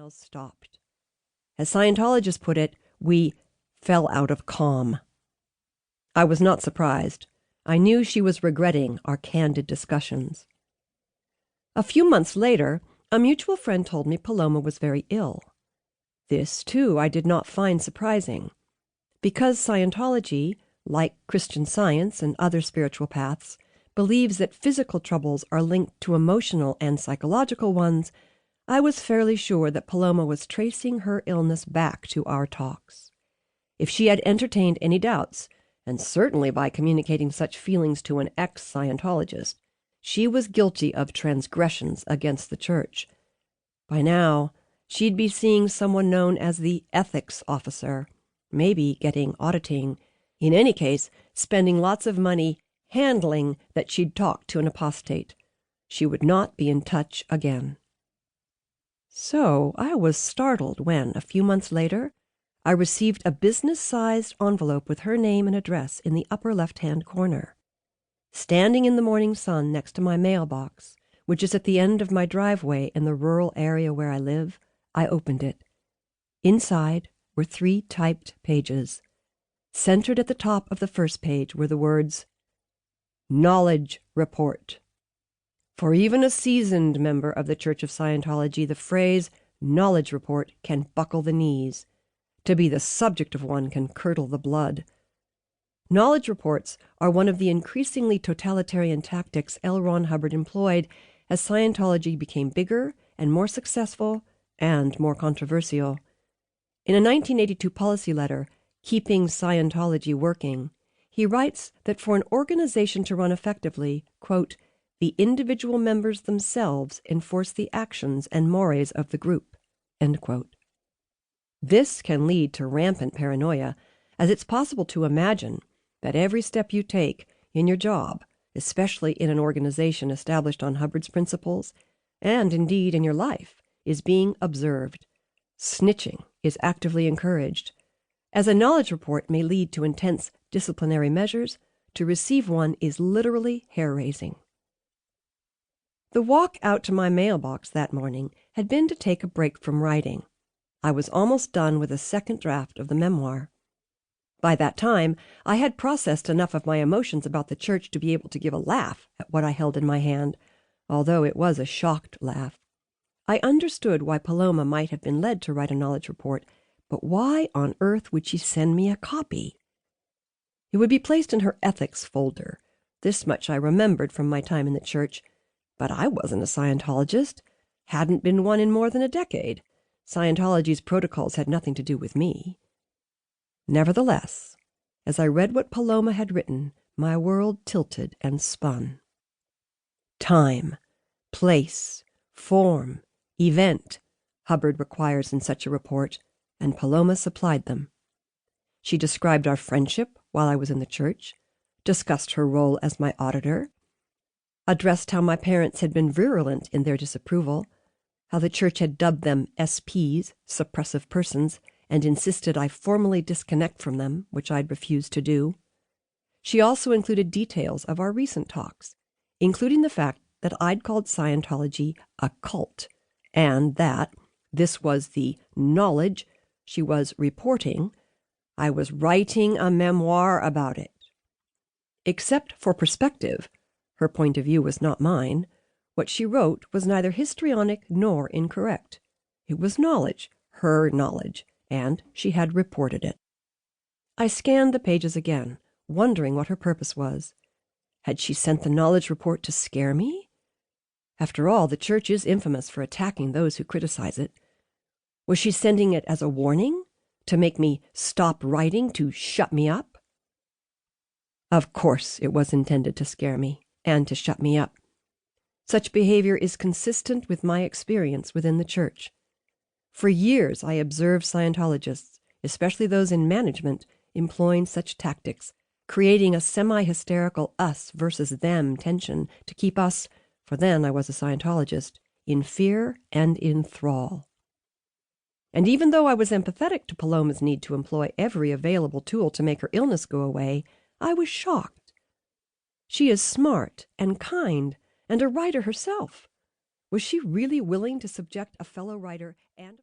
emails stopped. As Scientologists put it, we fell out of calm. I was not surprised. I knew she was regretting our candid discussions. A few months later, a mutual friend told me Paloma was very ill. This, too, I did not find surprising. Because Scientology, like Christian Science and other spiritual paths, believes that physical troubles are linked to emotional and psychological ones, I was fairly sure that Paloma was tracing her illness back to our talks. If she had entertained any doubts, and certainly by communicating such feelings to an ex-Scientologist, she was guilty of transgressions against the Church. By now, she'd be seeing someone known as the ethics officer, maybe getting auditing, in any case, spending lots of money handling that she'd talked to an apostate. She would not be in touch again. So I was startled when, a few months later, I received a business-sized envelope with her name and address in the upper left-hand corner. Standing in the morning sun next to my mailbox, which is at the end of my driveway in the rural area where I live, I opened it. Inside were 3 typed pages. Centered at the top of the first page were the words, "Knowledge Report." For even a seasoned member of the Church of Scientology, the phrase "knowledge report" can buckle the knees. To be the subject of one can curdle the blood. Knowledge reports are one of the increasingly totalitarian tactics L. Ron Hubbard employed as Scientology became bigger and more successful and more controversial. In a 1982 policy letter, Keeping Scientology Working, he writes that for an organization to run effectively, quote, the individual members themselves enforce the actions and mores of the group, end quote. This can lead to rampant paranoia, as it's possible to imagine that every step you take in your job, especially in an organization established on Hubbard's principles, and indeed in your life, is being observed. Snitching is actively encouraged. As a knowledge report may lead to intense disciplinary measures, to receive one is literally hair-raising. The walk out to my mailbox that morning had been to take a break from writing. I was almost done with a second draft of the memoir. By that time, I had processed enough of my emotions about the Church to be able to give a laugh at what I held in my hand, although it was a shocked laugh. I understood why Paloma might have been led to write a knowledge report, but why on earth would she send me a copy? It would be placed in her ethics folder. This much I remembered from my time in the Church. But I wasn't a Scientologist, hadn't been one in more than a decade. Scientology's protocols had nothing to do with me. Nevertheless, as I read what Paloma had written, my world tilted and spun. Time, place, form, event, Hubbard requires in such a report, and Paloma supplied them. She described our friendship while I was in the Church, discussed her role as my auditor, addressed how my parents had been virulent in their disapproval, how the Church had dubbed them SPs, suppressive persons, and insisted I formally disconnect from them, which I'd refused to do. She also included details of our recent talks, including the fact that I'd called Scientology a cult, and that this was the knowledge she was reporting. I was writing a memoir about it. Except for perspective, her point of view was not mine. What she wrote was neither histrionic nor incorrect. It was knowledge, her knowledge, and she had reported it. I scanned the pages again, wondering what her purpose was. Had she sent the knowledge report to scare me? After all, the Church is infamous for attacking those who criticize it. Was she sending it as a warning? To make me stop writing, to shut me up? Of course it was intended to scare me and to shut me up. Such behavior is consistent with my experience within the Church. For years I observed Scientologists, especially those in management, employing such tactics, creating a semi-hysterical us versus them tension to keep us, for then I was a Scientologist, in fear and in thrall. And even though I was empathetic to Paloma's need to employ every available tool to make her illness go away, I was shocked. She is smart and kind and a writer herself. Was she really willing to subject a fellow writer and